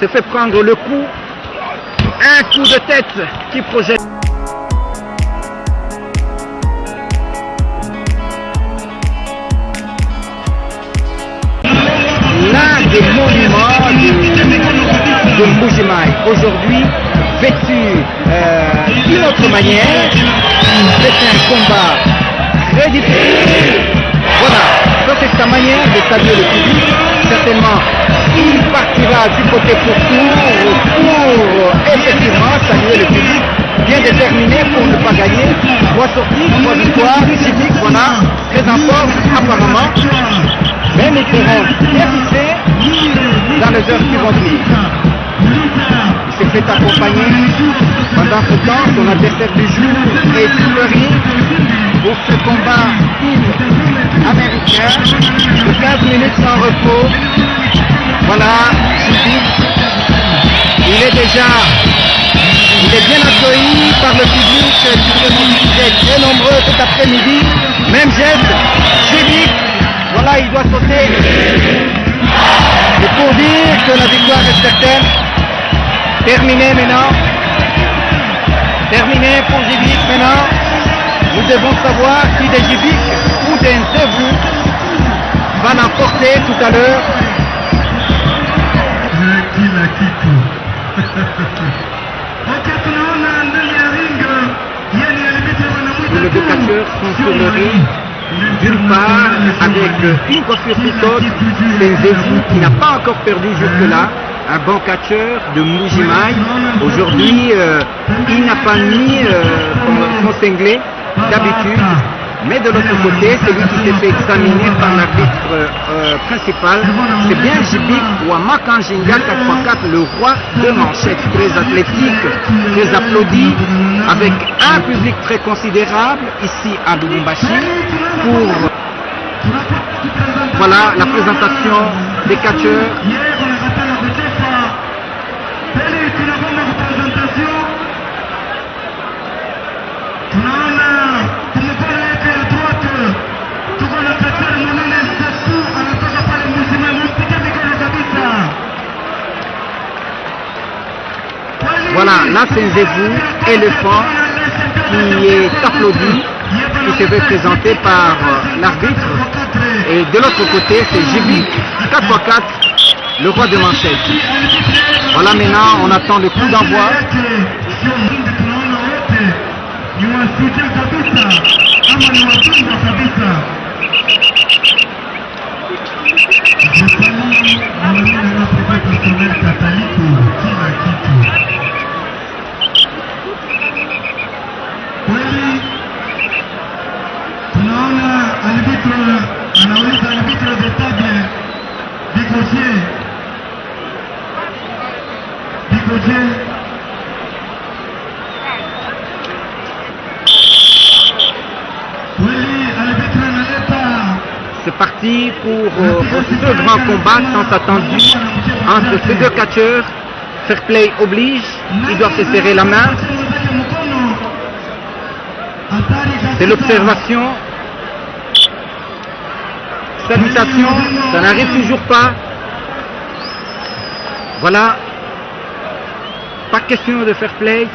se fait prendre le coup. Un coup de tête qui projette. L'un des monuments de Mbuji-Mayi. Aujourd'hui, vêtu d'une autre manière, c'est un combat très difficile. Voilà, ça c'est sa manière de saluer le public. Certainement, il partira du côté pourtour pour effectivement saluer le public, bien déterminé pour ne pas gagner. 3 sorties, 3 victoires, Jibik, voilà, très en forme apparemment. Mais nous serons bien fixés dans les heures qui vont venir. Il s'est fait accompagner pendant ce temps. Son adversaire du jour est Fleury pour ce combat américain de 15 minutes sans repos. Voilà, il est bien accueilli par le public qui est très nombreux cet après-midi. Même geste, Jibik, voilà, il doit sauter. Et pour dire que la victoire est certaine, terminé maintenant. Terminé pour Jibik maintenant. Nous devons savoir si des Jibik ou des Nsevu va l'emporter tout à l'heure. Les deux catcheurs sont sur le ring. D'une part, avec une coiffure toute autre, c'est Nsevu qui n'a pas encore perdu jusque-là. Un bon catcheur de Mbuji-Mayi. Aujourd'hui, il n'a pas mis son cinglé d'habitude. Mais de l'autre côté, celui qui s'est fait examiner par l'arbitre principal, c'est bien Jibik Wamakanjinga 4x4, le roi de manchette, très athlétique, très applaudi, avec un public très considérable ici à Lubumbashi pour voilà la présentation des catcheurs. Voilà, là c'est Nsevu, éléphant, qui est applaudi, qui se fait présenter par l'arbitre. Et de l'autre côté, c'est Jibik 4x4, le roi de manchette. Voilà, maintenant on attend le coup d'envoi. C'est parti pour ce grand combat tant attendu entre ces deux catcheurs. Fair play oblige, ils doivent se serrer la main. C'est l'observation. Salutations, ça n'arrive toujours pas. Voilà. Pas question de fair play.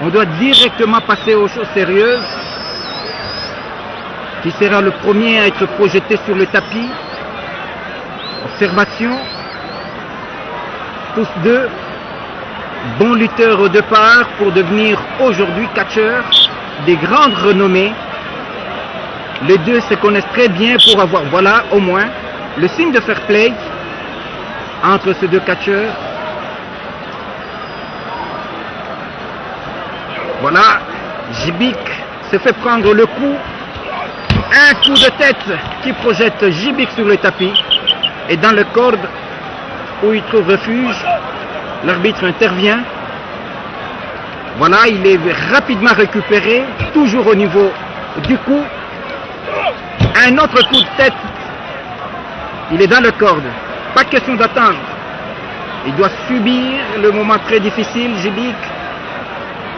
On doit directement passer aux choses sérieuses. Qui sera le premier à être projeté sur le tapis. Observation. Tous deux bons lutteurs au départ pour devenir aujourd'hui catcheurs, des grandes renommées. Les deux se connaissent très bien pour avoir, voilà, au moins, le signe de fair play entre ces deux catcheurs. Voilà, Jibik se fait prendre le coup. Un coup de tête qui projette Jibik sur le tapis. Et dans le corde où il trouve refuge, l'arbitre intervient. Voilà, il est rapidement récupéré, toujours au niveau du cou. Un autre coup de tête. Il est dans le corde. Pas question d'attendre. Il doit subir le moment très difficile, Jibik.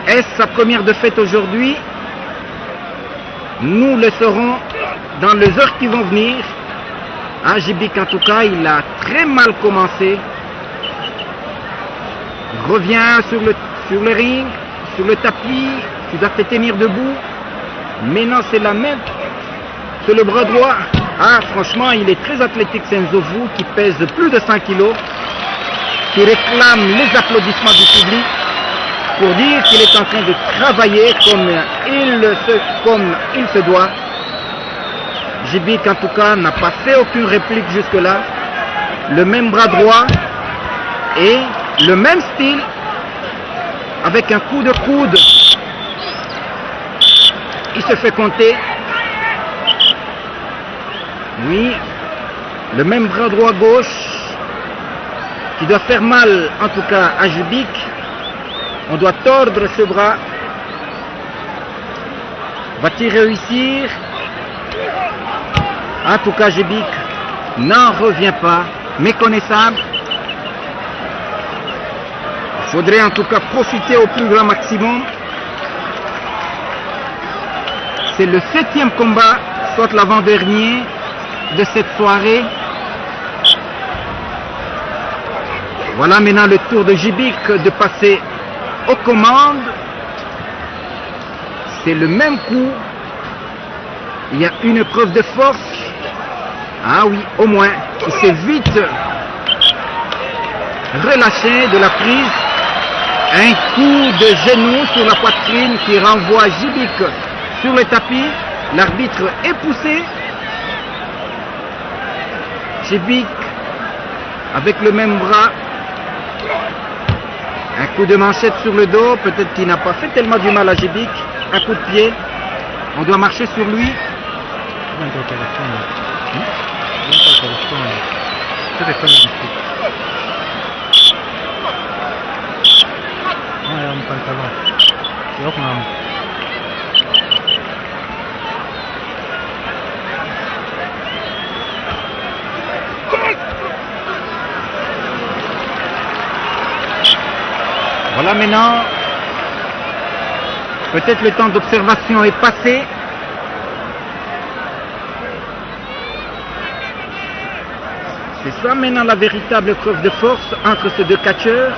Est-ce sa première défaite aujourd'hui? Nous le saurons dans les heures qui vont venir. Jibik, en tout cas, il a très mal commencé. Reviens sur le ring, sur le tapis. Tu dois te tenir debout. Maintenant, c'est la main sur le bras droit. Ah, franchement, il est très athlétique, Nzovu, qui pèse plus de 100 kilos, qui réclame les applaudissements du public pour dire qu'il est en train de travailler comme il se doit. Jibik, en tout cas, n'a pas fait aucune réplique jusque-là. Le même bras droit et le même style avec un coup de coude. Il se fait compter. Oui, le même bras droit gauche qui doit faire mal en tout cas à Jibik. On doit tordre ce bras. Va-t-il réussir? En tout cas, Jibik n'en revient pas. Méconnaissable. Il faudrait en tout cas profiter au plus grand maximum. C'est le 7e combat, soit l'avant-dernier de cette soirée. Voilà maintenant le tour de Jibik de passer aux commandes. C'est le même coup. Il y a une preuve de force. Ah oui, au moins. Il s'est vite relâché de la prise. Un coup de genou sur la poitrine qui renvoie Jibik sur le tapis. L'arbitre est poussé. Jibik avec le même bras. Un coup de manchette sur le dos. Peut-être qu'il n'a pas fait tellement du mal à Jibik. Un coup de pied. On doit marcher sur lui. Voilà maintenant. Peut-être le temps d'observation est passé. C'est ça maintenant la véritable preuve de force entre ces deux catcheurs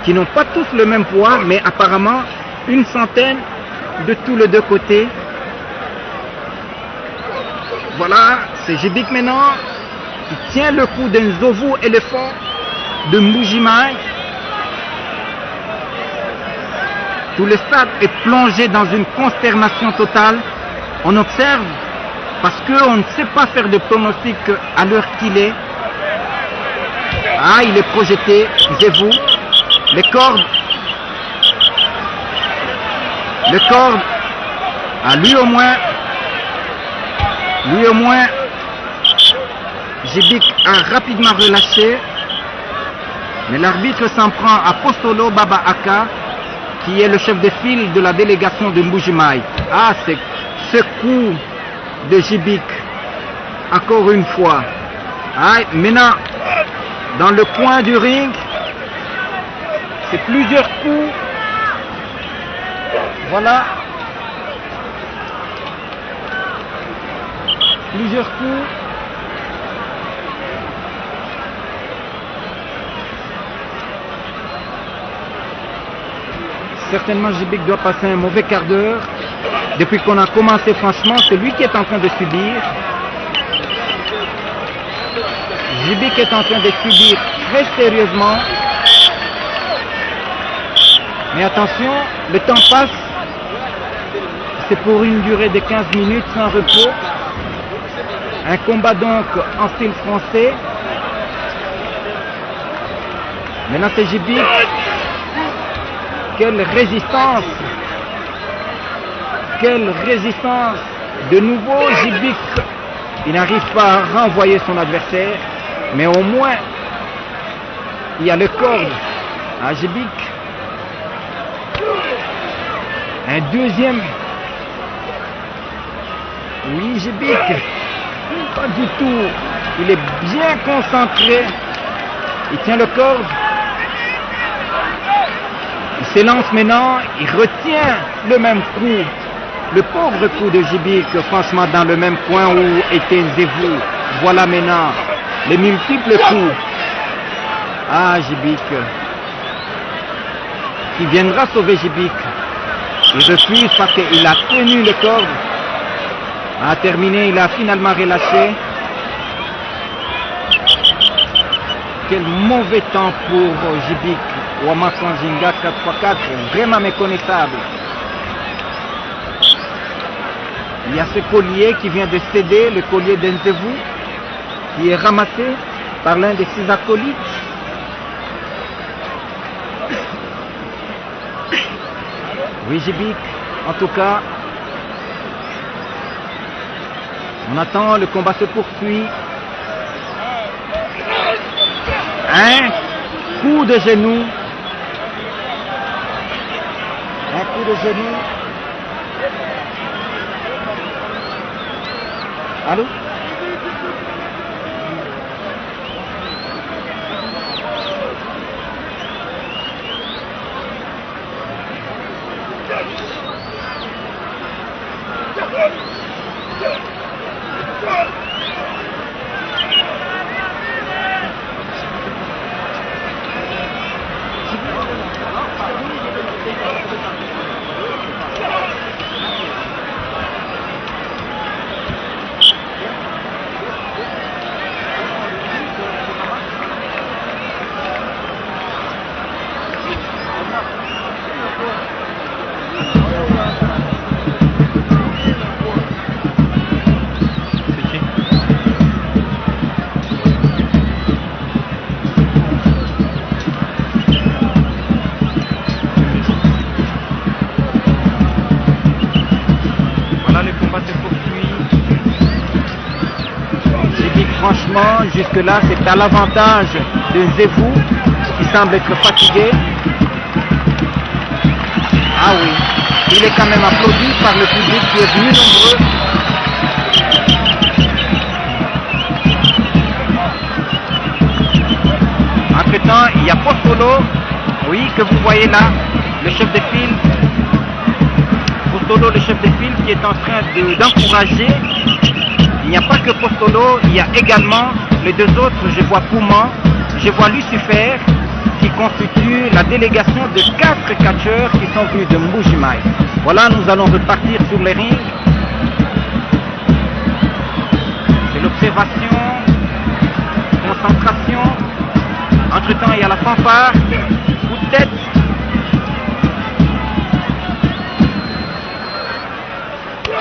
qui n'ont pas tous le même poids, mais apparemment une centaine de tous les deux côtés. Voilà, c'est Jibik maintenant qui tient le coup d'un Nzovu éléphant de Mbuji-Mayi. Tout le stade est plongé dans une consternation totale. On observe parce qu'on ne sait pas faire de pronostic à l'heure qu'il est. Ah, il est projeté, Nzovu. Les cordes. Ah, lui au moins, Jibik a rapidement relâché. Mais l'arbitre s'en prend à Postolo Baba Aka, qui est le chef de file de la délégation de Mbuji-Mayi. Ah, c'est ce coup de Jibik, encore une fois. Ah, maintenant, dans le coin du ring, c'est plusieurs coups. Voilà. Plusieurs coups. Certainement, Jibik doit passer un mauvais quart d'heure. Depuis qu'on a commencé, franchement, c'est lui qui est en train de subir. Jibik est en train de subir très sérieusement. Mais attention, le temps passe. C'est pour une durée de 15 minutes sans repos. Un combat donc en style français. Maintenant, c'est Jibik. Quelle résistance! Quelle résistance! De nouveau, Jibik, il n'arrive pas à renvoyer son adversaire, mais au moins, il y a le corps à Jibik. Un deuxième. Oui, Jibik, pas du tout. Il est bien concentré. Il tient le corps. Il s'élance maintenant, il retient le même coup, le pauvre coup de Jibik, franchement dans le même coin où était Nzovu. Voilà maintenant les multiples coups. Ah, Jibik. qui viendra sauver Jibik. Il refuse parce qu'il a tenu le corde. A terminé, il a finalement relâché. Quel mauvais temps pour Jibik. Ouama Sanjinga 4x4, vraiment méconnaissable. Il y a ce collier qui vient de céder, le collier d'Enzevou, qui est ramassé par l'un de ses acolytes. Oui, Jibik, en tout cas, on attend, le combat se poursuit. Un coup de genou. Un coup de genou. Allô? Franchement, jusque-là, c'est à l'avantage de Zevou, qui semble être fatigué. Ah oui, il est quand même applaudi par le public qui est venu nombreux. Entre-temps, il y a Postolo, oui, que vous voyez là, le chef de file. Postolo, le chef de file, qui est en train d'encourager. Il n'y a pas que Postolo, il y a également les deux autres. Je vois Pouman, je vois Lucifer, qui constitue la délégation de 4 catcheurs qui sont venus de Mbujimaï. Voilà, nous allons repartir sur les rings. C'est l'observation, concentration. Entre-temps, il y a la fanfare, coup de tête.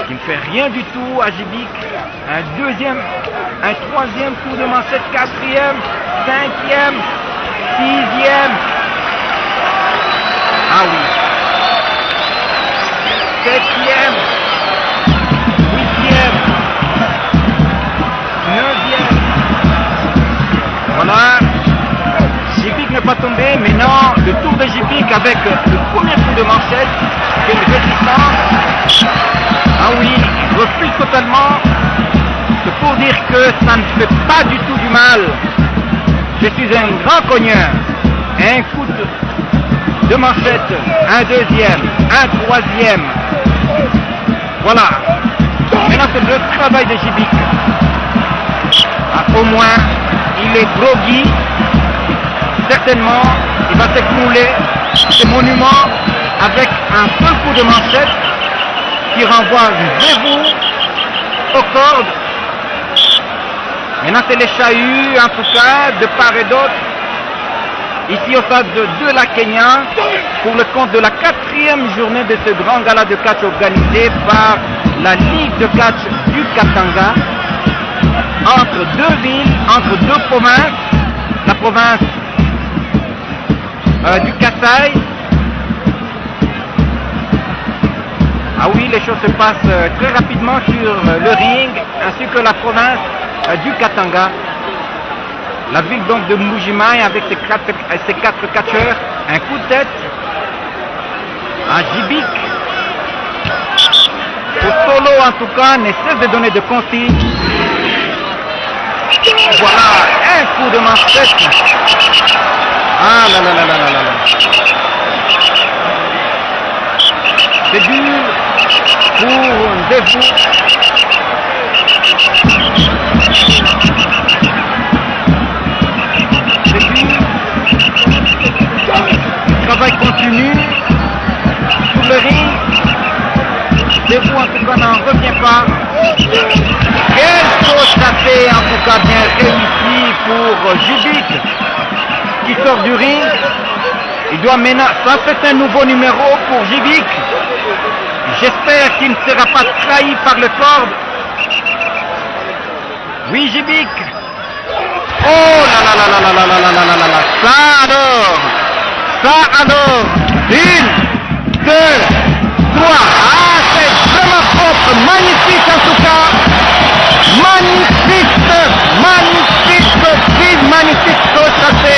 Qui ne fait rien du tout à Jibik. Un deuxième, un troisième coup de manchette, quatrième, cinquième, sixième. Ah oui. Septième, huitième, neuvième. Voilà. Jibik n'est pas tombé, mais non, le tour de Jibik avec le premier coup de manchette, c'est une résistance. Ah oui, il refuse totalement. C'est pour dire que ça ne fait pas du tout du mal. Je suis un grand cogneur. Un coup de manchette, un deuxième, un troisième. Voilà. Maintenant c'est le travail de Jibik. Ah, au moins, il est groggy. Certainement, il va s'écrouler ce monument avec un seul coup de manchette qui renvoie Zevou aux cordes. Maintenant c'est les chahuts en tout cas de part et d'autre. Ici au stade de la Kenya pour le compte de la 4e journée de ce grand gala de catch organisé par la Ligue de catch du Katanga entre deux villes, entre deux provinces, la province du Kasaï. Ah oui, les choses se passent très rapidement sur le ring, ainsi que la province du Katanga. La ville donc de Mbujimaï avec ses 4 catcheurs. Un coup de tête à Jibik. Postolo en tout cas ne cesse de donner de consignes. Voilà, un coup de manchette. Ah là là là là là là là. C'est dur pour Zevou. C'est dur. Le travail continue. tout cas bien réussi pour Jubik qui sort du ring. Il doit maintenant, ça c'est un nouveau numéro pour Jubik. J'espère qu'il ne sera pas trahi par le corde. Oui, Jubik. Oh là là là là là là là là là là là. Ça alors. 1, 2, 3. Ah, c'est vraiment propre, magnifique en tout cas. Magnifique, magnifique tracé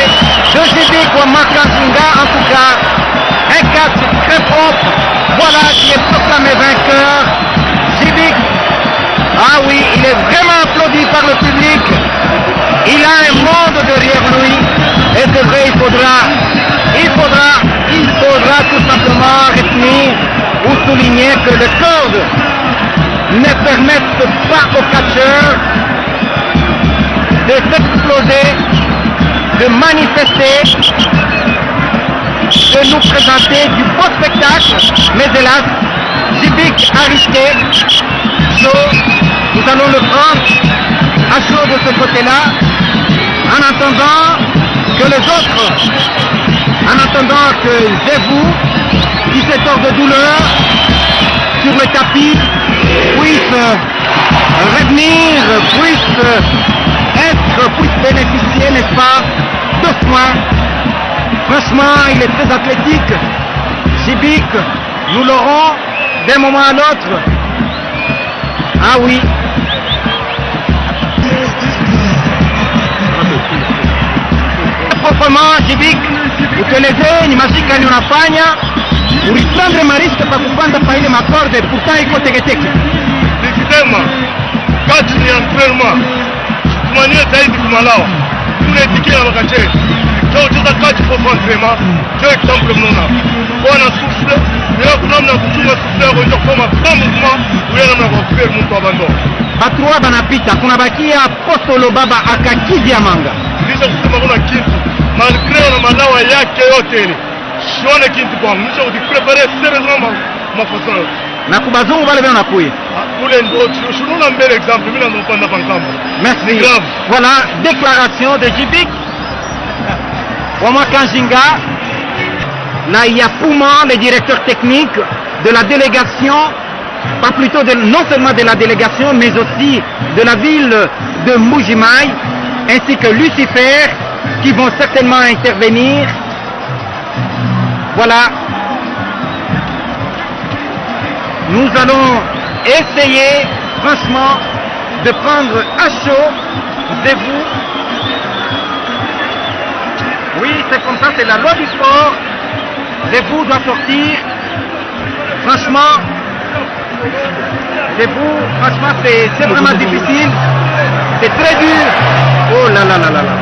de Jubik ou Makanzinga en tout cas. Un catch très propre. Voilà qui est proclamé vainqueur. Jubik. Ah oui, il est vraiment applaudi par le public. Il a un monde derrière lui. Et c'est vrai, il faudra tout simplement retenir ou souligner que le code ne permettent pas aux catcheurs de s'exploser, de manifester, de nous présenter du beau spectacle. Mais hélas, Jubik a risqué. Nous allons le prendre à chaud de ce côté-là, en attendant que les autres, en attendant que Zevou, qui s'étort de douleur sur le tapis, puisse revenir, puisse bénéficier, n'est-ce pas, de soins. Franchement, il est très athlétique. Jubik, nous l'aurons d'un moment à l'autre. Ah oui. Proprement, Jubik, ukielezee ni mazika gani unafanya, uliprendre mariska pa kupanda pa ile makorde, pourtant iko teketeke. Nikisema kati ni entraînement, tumanie zaidi kumalawa, tunaitikia wakati. Chao cheza kati kwa entraînement, chao exemple mnona. Bwana souffle, leo kuna mna kuchunga souffle kwa ndio kama mouvement, uliona na kufer mtu abando. Batrua banapita, kuna bakia Apostolo Baba akakizi ya manga. Nisha kusema kuna kitu, malgré na malawa yake yote ile. Sione kitu kwa mwisho ukiprepare sérieusement mafason. Na kubazungu wale bana kuya. Kule ndio tunaona mbele exemple, mimi ndo panda pangambo. Merci. Voilà, déclaration de Jubik. Wama Kanzinga. Là, il y a Pouman, le directeur technique de la délégation, pas plutôt non seulement de la délégation, mais aussi de la ville de Mbuji-Mayi, ainsi que Lucifer, qui vont certainement intervenir. Voilà. Nous allons essayer, franchement, de prendre à chaud Zevou. Oui, c'est comme ça, c'est la loi du sport. Zevou doit sortir. Franchement, Zevou, franchement, c'est vraiment difficile. C'est très dur. Oh là là là là là.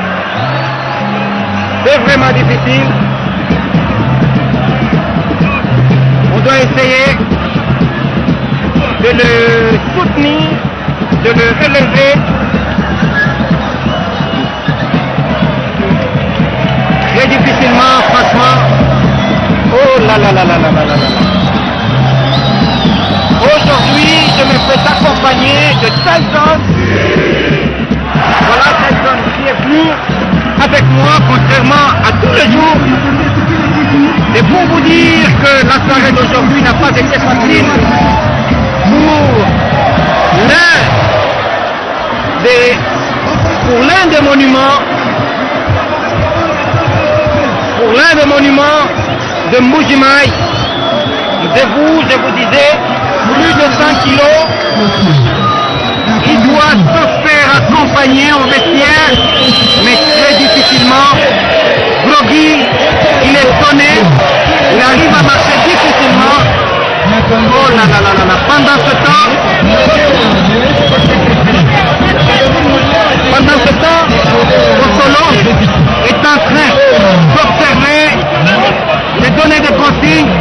C'est vraiment difficile. On doit essayer de le soutenir, de le relever. Très difficilement, franchement. Oh là là là là là là là là. Aujourd'hui, je me fais accompagner de Tyson. Voilà Tyson qui est venu avec moi, contrairement à tous les jours. Et pour vous dire que la soirée d'aujourd'hui n'a pas été facile pour l'un des monuments. Pour l'un des monuments de Mbuji-Mayi. Zevou, je vous disais, plus de 100 kilos. Il doit se faire accompagner au vestiaire, mais très difficilement. Groggy, il est sonné, il arrive à marcher difficilement. Oh là là là là là. Pendant ce temps, Postolo est en train d'observer, de donner des consignes